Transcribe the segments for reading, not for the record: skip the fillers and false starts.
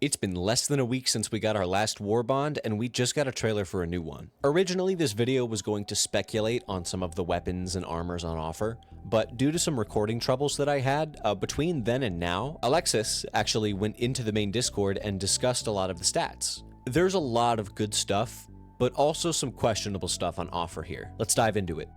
It's been less than a week since we got our last Warbond, and we just got a trailer for a new one. Originally, this video was going to speculate on some of the weapons and armors on offer, but due to some recording troubles that I had, between then and now, Alexus actually went into the main Discord and discussed a lot of the stats. There's a lot of good stuff, but also some questionable stuff on offer here. Let's dive into it.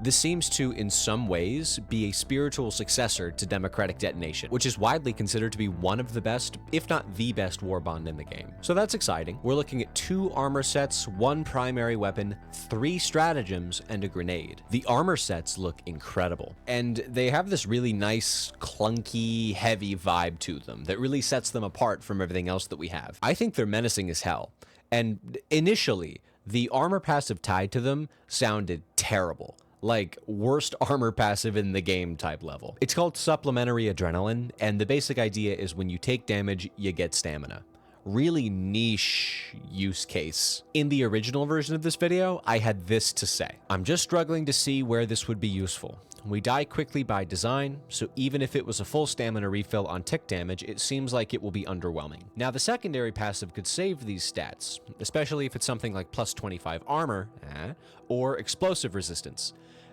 This seems to, in some ways, be a spiritual successor to Democratic Detonation, which is widely considered to be one of the best, if not the best, Warbond in the game. So that's exciting. We're looking at 2 armor sets, 1 primary weapon, 3 stratagems, and a grenade. The armor sets look incredible, and they have this really nice, clunky, heavy vibe to them that really sets them apart from everything else that we have. I think they're menacing as hell, and initially, the armor passive tied to them sounded terrible. Like worst armor passive in the game type level. It's called Supplementary Adrenaline, and the basic idea is when you take damage, you get stamina. Really niche use case. In the original version of this video, I had this to say. I'm just struggling to see where this would be useful. We die quickly by design, so even if it was a full stamina refill on tick damage, it seems like it will be underwhelming. Now, the secondary passive could save these stats, especially if it's something like plus 25 armor, or explosive resistance.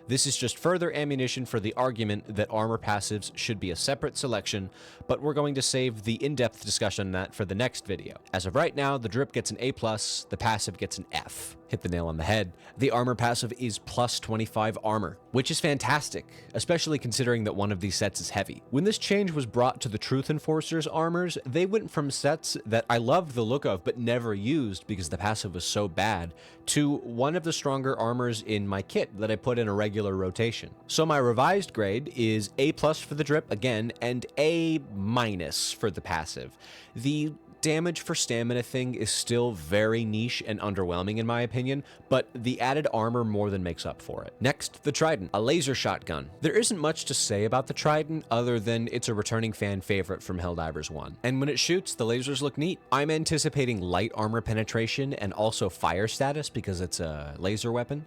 This is just further ammunition for the argument that armor passives should be a separate selection, but we're going to save the in-depth discussion on that for the next video. As of right now, the drip gets an A+, the passive gets an F. Hit the nail on the head. The armor passive is plus 25 armor, which is fantastic, especially considering that one of these sets is heavy. When this change was brought to the Truth Enforcer's armors, they went from sets that I loved the look of but never used because the passive was so bad, to one of the stronger armors in my kit that I put in a regular rotation. So my revised grade is A+ for the drip again, and A- for the passive. The damage for stamina thing is still very niche and underwhelming in my opinion, but the added armor more than makes up for it. Next, the Trident, a laser shotgun. There isn't much to say about the Trident other than it's a returning fan favorite from Helldivers 1. And when it shoots, the lasers look neat. I'm anticipating light armor penetration and also fire status because it's a laser weapon.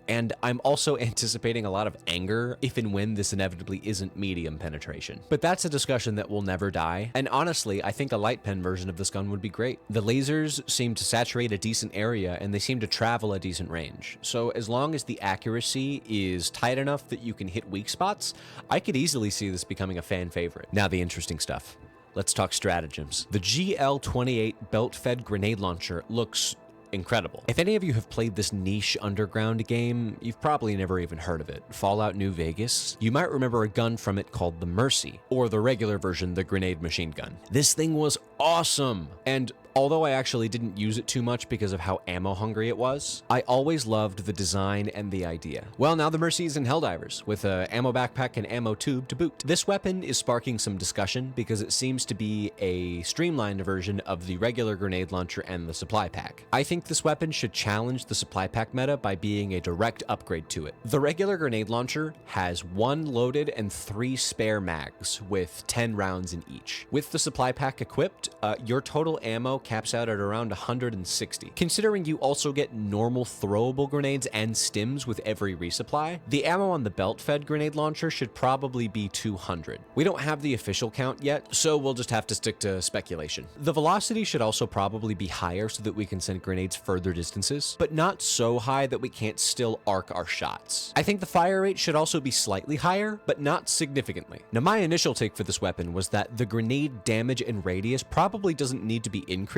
And I'm also anticipating a lot of anger if and when this inevitably isn't medium penetration. But that's a discussion that will never die. And honestly, I think a light pen version of this gun would be great. The lasers seem to saturate a decent area and they seem to travel a decent range. So as long as the accuracy is tight enough that you can hit weak spots, I could easily see this becoming a fan favorite. Now the interesting stuff. Let's talk stratagems. The GL-28 belt-fed grenade launcher looks incredible. If any of you have played this niche underground game, you've probably never even heard of it. Fallout New Vegas. You might remember a gun from it called the Mercy, or the regular version, the grenade machine gun. This thing was awesome, and although I actually didn't use it too much because of how ammo hungry it was, I always loved the design and the idea. Well, now the Mercy is in Helldivers, with a ammo backpack and ammo tube to boot. This weapon is sparking some discussion because it seems to be a streamlined version of the regular grenade launcher and the supply pack. I think this weapon should challenge the supply pack meta by being a direct upgrade to it. The regular grenade launcher has 1 loaded and 3 spare mags, with 10 rounds in each. With the supply pack equipped, your total ammo caps out at around 160. Considering you also get normal throwable grenades and stims with every resupply, the ammo on the belt-fed grenade launcher should probably be 200. We don't have the official count yet, so we'll just have to stick to speculation. The velocity should also probably be higher so that we can send grenades further distances, but not so high that we can't still arc our shots. I think the fire rate should also be slightly higher, but not significantly. Now, my initial take for this weapon was that the grenade damage and radius probably doesn't need to be increased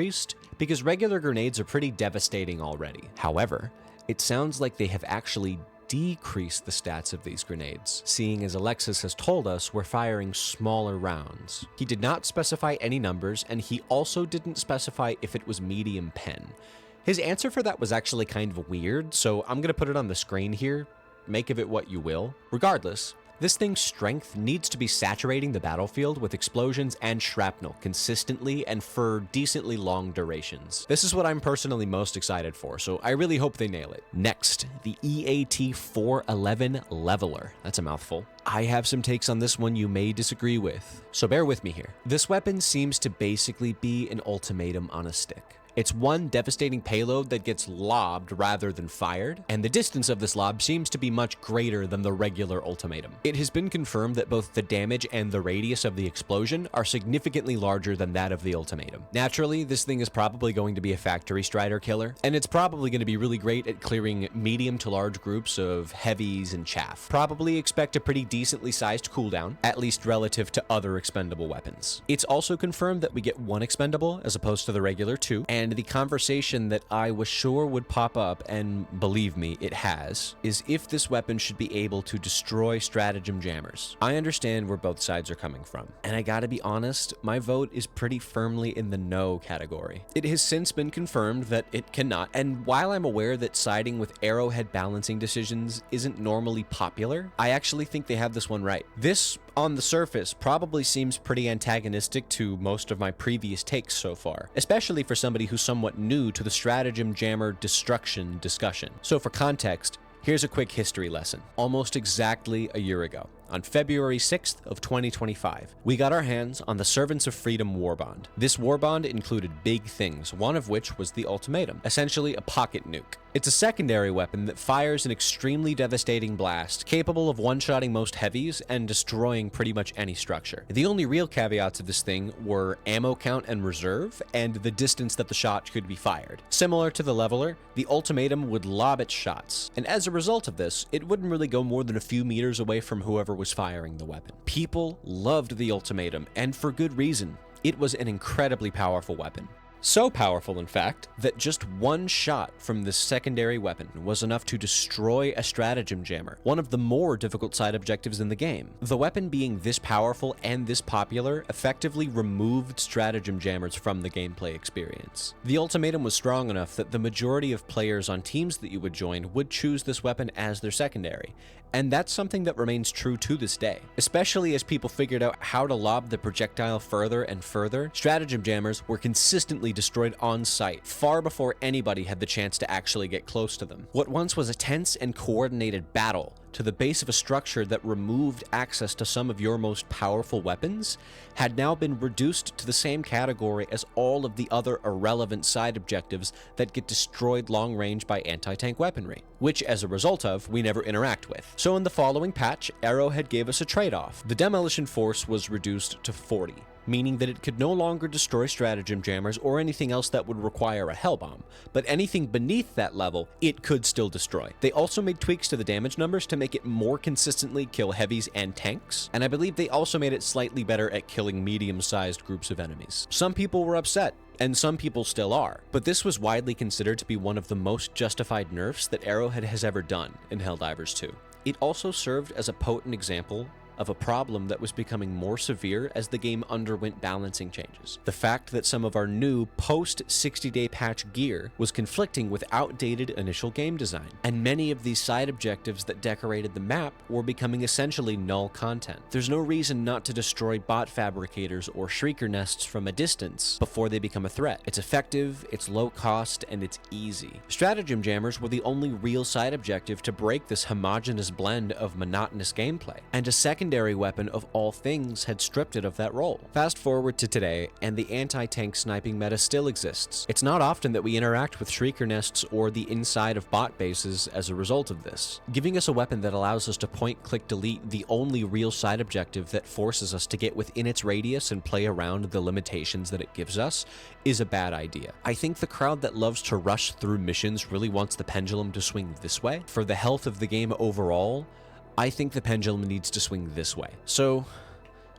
because regular grenades are pretty devastating already. However, it sounds like they have actually decreased the stats of these grenades, seeing as Alexus has told us we're firing smaller rounds. He did not specify any numbers, and he also didn't specify if it was medium pen. His answer for that was actually kind of weird, so I'm gonna put it on the screen here. Make of it what you will. Regardless, this thing's strength needs to be saturating the battlefield with explosions and shrapnel consistently and for decently long durations. This is what I'm personally most excited for, so I really hope they nail it. Next, the EAT-411 Leveler. That's a mouthful. I have some takes on this one you may disagree with, so bear with me here. This weapon seems to basically be an ultimatum on a stick. It's one devastating payload that gets lobbed rather than fired, and the distance of this lob seems to be much greater than the regular Ultimatum. It has been confirmed that both the damage and the radius of the explosion are significantly larger than that of the Ultimatum. Naturally, this thing is probably going to be a factory strider killer, and it's probably going to be really great at clearing medium to large groups of heavies and chaff. Probably expect a pretty decently sized cooldown, at least relative to other expendable weapons. It's also confirmed that we get one expendable as opposed to the regular two, and the conversation that I was sure would pop up, and believe me, it has, is if this weapon should be able to destroy stratagem jammers. I understand where both sides are coming from, and I gotta be honest, my vote is pretty firmly in the no category. It has since been confirmed that it cannot, and while I'm aware that siding with arrowhead balancing decisions isn't normally popular, I actually think they have this one right. This, on the surface, probably seems pretty antagonistic to most of my previous takes so far, especially for somebody who's somewhat new to the stratagem jammer destruction discussion. So for context, here's a quick history lesson. Almost exactly a year ago, on February 6th of 2025, we got our hands on the Servants of Freedom Warbond. This Warbond included big things, one of which was the Ultimatum, essentially a pocket nuke. It's a secondary weapon that fires an extremely devastating blast, capable of one-shotting most heavies and destroying pretty much any structure. The only real caveats of this thing were ammo count and reserve, and the distance that the shot could be fired. Similar to the Leveler, the Ultimatum would lob its shots, and as a result of this, it wouldn't really go more than a few meters away from whoever was firing the weapon. People loved the Ultimatum, and for good reason. It was an incredibly powerful weapon. So powerful, in fact, that just one shot from this secondary weapon was enough to destroy a stratagem jammer, one of the more difficult side objectives in the game. The weapon being this powerful and this popular effectively removed stratagem jammers from the gameplay experience. The Ultimatum was strong enough that the majority of players on teams that you would join would choose this weapon as their secondary, and that's something that remains true to this day. Especially as people figured out how to lob the projectile further and further, stratagem jammers were consistently destroyed on sight, far before anybody had the chance to actually get close to them. What once was a tense and coordinated battle to the base of a structure that removed access to some of your most powerful weapons had now been reduced to the same category as all of the other irrelevant side objectives that get destroyed long range by anti-tank weaponry, which as a result of, we never interact with. So in the following patch, Arrowhead gave us a trade-off. The demolition force was reduced to 40. Meaning that it could no longer destroy stratagem jammers or anything else that would require a hell bomb, but anything beneath that level, it could still destroy. They also made tweaks to the damage numbers to make it more consistently kill heavies and tanks, and I believe they also made it slightly better at killing medium-sized groups of enemies. Some people were upset, and some people still are, but this was widely considered to be one of the most justified nerfs that Arrowhead has ever done in Helldivers 2. It also served as a potent example of a problem that was becoming more severe as the game underwent balancing changes. The fact that some of our new post-60-day patch gear was conflicting with outdated initial game design, and many of these side objectives that decorated the map were becoming essentially null content. There's no reason not to destroy bot fabricators or shrieker nests from a distance before they become a threat. It's effective, it's low cost, and it's easy. Stratagem jammers were the only real side objective to break this homogeneous blend of monotonous gameplay, and a secondary weapon of all things had stripped it of that role. Fast forward to today, and the anti-tank sniping meta still exists. It's not often that we interact with shrieker nests or the inside of bot bases as a result of this. Giving us a weapon that allows us to point-click delete the only real side objective that forces us to get within its radius and play around the limitations that it gives us is a bad idea. I think the crowd that loves to rush through missions really wants the pendulum to swing this way. For the health of the game overall, I think the pendulum needs to swing this way. So,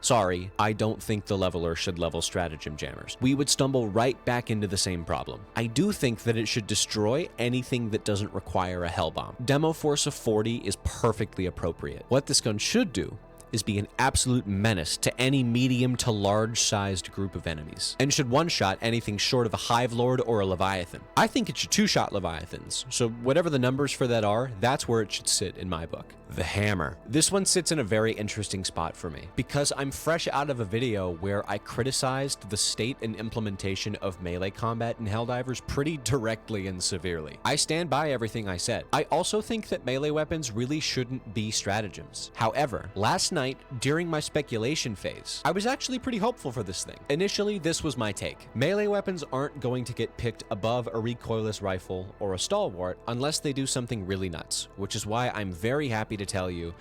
sorry, I don't think the Leveler should level stratagem jammers. We would stumble right back into the same problem. I do think that it should destroy anything that doesn't require a hell bomb. Demo force of 40 is perfectly appropriate. What this gun should do is be an absolute menace to any medium to large-sized group of enemies, and should one-shot anything short of a Hive Lord or a Leviathan. I think it should two-shot Leviathans, so whatever the numbers for that are, that's where it should sit in my book. The Hammer. This one sits in a very interesting spot for me, because I'm fresh out of a video where I criticized the state and implementation of melee combat in Helldivers pretty directly and severely. I stand by everything I said. I also think that melee weapons really shouldn't be stratagems. However, last night night, during my speculation phase, I was actually pretty hopeful for this thing. Initially, this was my take. Melee weapons aren't going to get picked above a recoilless rifle or a stalwart unless they do something really nuts, which is why I'm very happy to tell you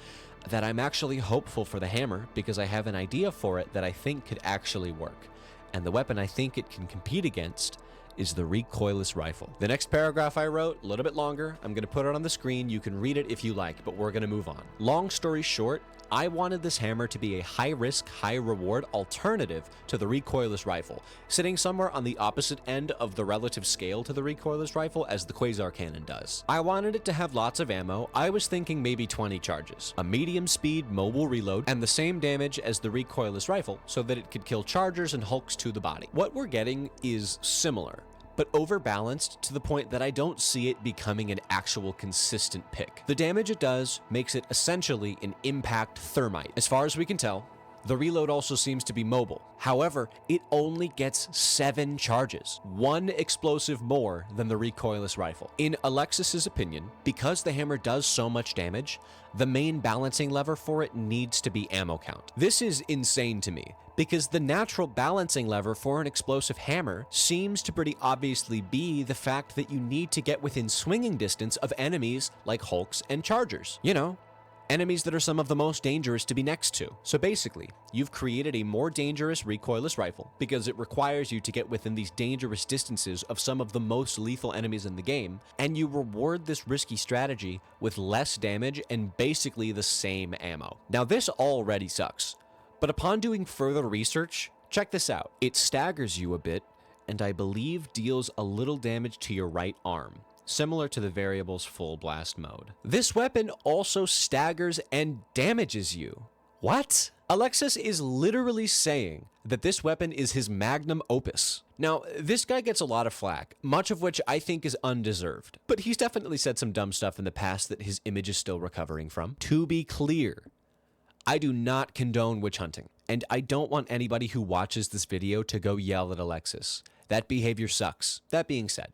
that I'm actually hopeful for the hammer because I have an idea for it that I think could actually work. And the weapon I think it can compete against is the recoilless rifle. The next paragraph I wrote, a little bit longer, I'm going to put it on the screen. You can read it if you like, but we're going to move on. Long story short, I wanted this hammer to be a high-risk, high-reward alternative to the recoilless rifle, sitting somewhere on the opposite end of the relative scale to the recoilless rifle as the Quasar cannon does. I wanted it to have lots of ammo. I was thinking maybe 20 charges, a medium-speed mobile reload, and the same damage as the recoilless rifle so that it could kill chargers and hulks to the body. What we're getting is similar, but overbalanced to the point that I don't see it becoming an actual consistent pick. The damage it does makes it essentially an impact thermite. As far as we can tell, the reload also seems to be mobile. However, it only gets 7 charges, 1 explosive more than the recoilless rifle. In Alexus's opinion, because the hammer does so much damage, the main balancing lever for it needs to be ammo count. This is insane to me, because the natural balancing lever for an explosive hammer seems to pretty obviously be the fact that you need to get within swinging distance of enemies like hulks and chargers. You know, enemies that are some of the most dangerous to be next to. So basically, you've created a more dangerous recoilless rifle because it requires you to get within these dangerous distances of some of the most lethal enemies in the game, and you reward this risky strategy with less damage and basically the same ammo. Now this already sucks, but upon doing further research, check this out. It staggers you a bit, and I believe deals a little damage to your right arm, similar to the variable's full blast mode. This weapon also staggers and damages you. What? Alexus is literally saying that this weapon is his magnum opus. Now, this guy gets a lot of flack, much of which I think is undeserved, but he's definitely said some dumb stuff in the past that his image is still recovering from. To be clear, I do not condone witch hunting, and I don't want anybody who watches this video to go yell at Alexus. That behavior sucks. That being said,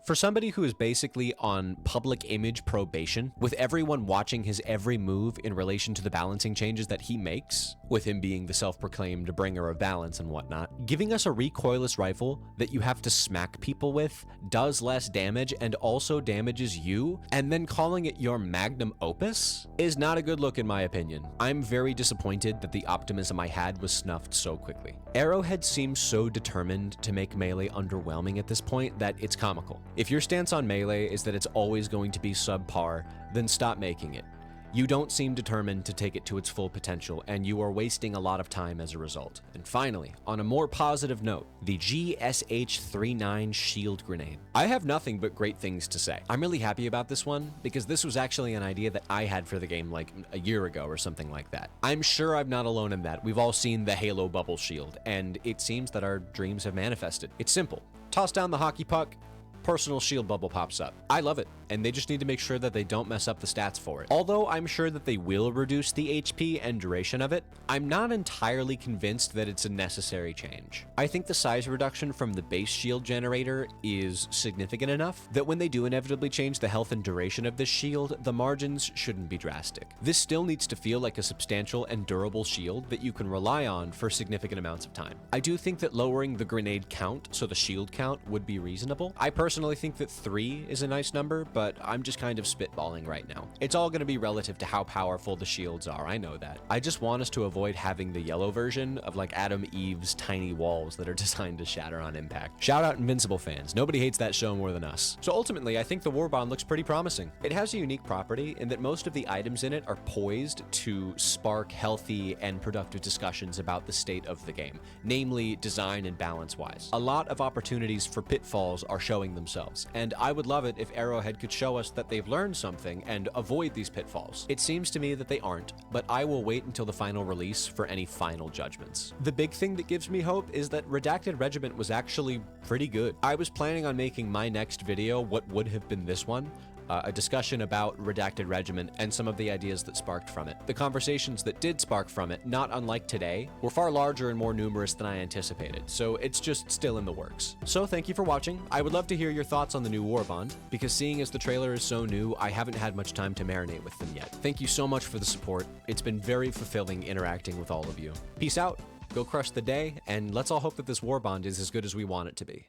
for somebody who is basically on public image probation, with everyone watching his every move in relation to the balancing changes that he makes, with him being the self-proclaimed bringer of balance and whatnot, giving us a recoilless rifle that you have to smack people with, does less damage, and also damages you, and then calling it your magnum opus is not a good look in my opinion. I'm very disappointed that the optimism I had was snuffed so quickly. Arrowhead seems so determined to make Melee underwhelming at this point that it's comical. If your stance on Melee is that it's always going to be subpar, then stop making it. You don't seem determined to take it to its full potential, and you are wasting a lot of time as a result. And finally, on a more positive note, the GSH-39 shield grenade. I have nothing but great things to say. I'm really happy about this one, because this was actually an idea that I had for the game like a year ago or something like that. I'm sure I'm not alone in that. We've all seen the Halo bubble shield, and it seems that our dreams have manifested. It's simple. Toss down the hockey puck, personal shield bubble pops up. I love it, and they just need to make sure that they don't mess up the stats for it. Although I'm sure that they will reduce the HP and duration of it, I'm not entirely convinced that it's a necessary change. I think the size reduction from the base shield generator is significant enough that when they do inevitably change the health and duration of this shield, the margins shouldn't be drastic. This still needs to feel like a substantial and durable shield that you can rely on for significant amounts of time. I do think that lowering the grenade count, so the shield count, would be reasonable. I personally think that 3 is a nice number, but I'm just kind of spitballing right now. It's all going to be relative to how powerful the shields are, I know that. I just want us to avoid having the yellow version of like Adam Eve's tiny walls that are designed to shatter on impact. Shout out Invincible fans, nobody hates that show more than us. So ultimately, I think the Warbond looks pretty promising. It has a unique property in that most of the items in it are poised to spark healthy and productive discussions about the state of the game, namely design and balance wise. A lot of opportunities for pitfalls are showing themselves, and I would love it if Arrowhead could show us that they've learned something and avoid these pitfalls. It seems to me that they aren't, but I will wait until the final release for any final judgments. The big thing that gives me hope is that Redacted Regiment was actually pretty good. I was planning on making my next video what would have been this one, a discussion about Redacted Regiment and some of the ideas that sparked from it. The conversations that did spark from it, not unlike today, were far larger and more numerous than I anticipated, so it's just still in the works. So thank you for watching. I would love to hear your thoughts on the new Warbond, because seeing as the trailer is so new, I haven't had much time to marinate with them yet. Thank you so much for the support. It's been very fulfilling interacting with all of you. Peace out, go crush the day, and let's all hope that this Warbond is as good as we want it to be.